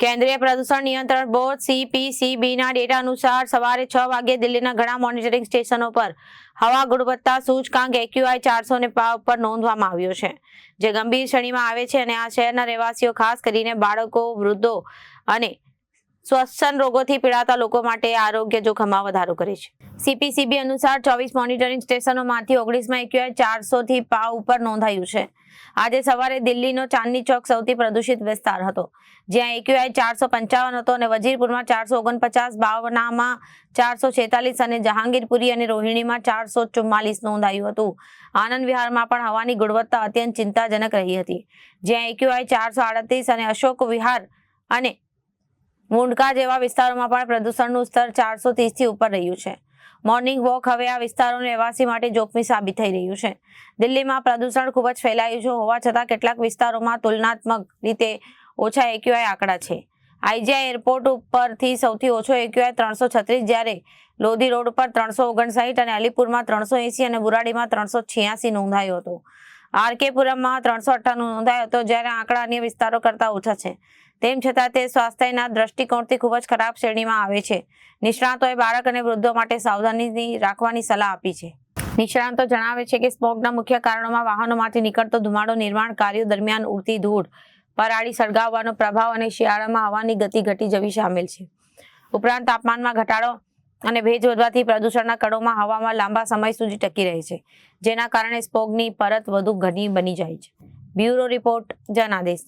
કેન્દ્રીય પ્રદૂષણ નિયંત્રણ બોર્ડ CPCBના ડેટા અનુસાર સવારે 6 વાગ્યે દિલ્હીના ઘણા મોનિટરિંગ સ્ટેશનો પર હવા ગુણવત્તા સૂચકાંક AQI 400 ને પાર ઉપર નોંધવામાં આવ્યો છે, જે ગંભીર શ્રેણીમાં આવે છે અને આ શહેરના રહેવાસીઓ, ખાસ કરીને બાળકો, વૃદ્ધો અને શ્વસન રોગોથી પીડાતા લોકો માટે આરોગ્ય જોખમમાં વધારો કરે છે. CPCB અનુસાર 24 મોનિટરિંગ સ્ટેશનોમાંથી 19માં AQI 400 થી પાર ઉપર નોંધાયું છે. આજે સવારે દિલ્હીનો ચાંદની ચોક સૌથી પ્રદૂષિત વિસ્તાર હતો, જ્યાં AQI 455 હતો અને વજીરપુરમાં 449, બાવનામાં 446 અને જહાંગીરપુરી અને રોહિણીમાં 444 નોંધાયું હતું. આનંદ વિહારમાં પણ હવાની ગુણવત્તા અત્યંત ચિંતાજનક રહી હતી, જ્યાં AQI 438 અને અશોક વિહાર અને મુંડકા જેવા વિસ્તારોમાં પણ પ્રદૂષણનું સ્તર 430 થી ઉપર રહ્યું છે. મોર્નિંગ વોક હવે આ વિસ્તારોના રહેવાસી માટે જોખમી સાબિત થઈ રહ્યું છે. દિલ્હીમાં પ્રદૂષણ ખૂબ જ ફેલાયું છે હોવા છતાં કેટલાક વિસ્તારોમાં તુલનાત્મક રીતે ઓછા AQI આંકડા છે. IGI એરપોર્ટ ઉપરથી સૌથી ઓછો AQI 336, જ્યારે લોધી રોડ પર 359 અને અલીપુરમાં 380 અને બુરાડીમાં 386 નોંધાયો હતો. RK પુરમમાં 398 નોંધાયો હતો, જ્યારે આંકડા અન્ય વિસ્તારો કરતાં ઓછા છે. તેમ છતાં તે સ્વાસ્થ્યના દ્રષ્ટિકોણથી ખૂબ જ ખરાબ શ્રેણીમાં આવે છે. નિષ્ણાતોએ બાળક અને વૃદ્ધો માટે સાવધાની રાખવાની સલાહ આપી છે. નિષ્ણાતો જણાવે છે કે સ્મોગના મુખ્ય કારણોમાં વાહનોમાંથી નીકળતો ધુમાડો, નિર્માણ કાર્યો દરમિયાન ઉડતી ધૂળ, પરાળી સળગાવવાનો પ્રભાવ અને શિયાળામાં હવાની ગતિ ઘટી જવી શામેલ છે. ઉપરાંત તાપમાનમાં ઘટાડો અને ભેજ વધવાથી પ્રદૂષણના કણોમાં હવામાં લાંબા સમય સુધી ટકી રહે છે, જેના કારણે સ્મોગની પરત વધુ ઘણી બની જાય છે. Bureau report, Janadesh.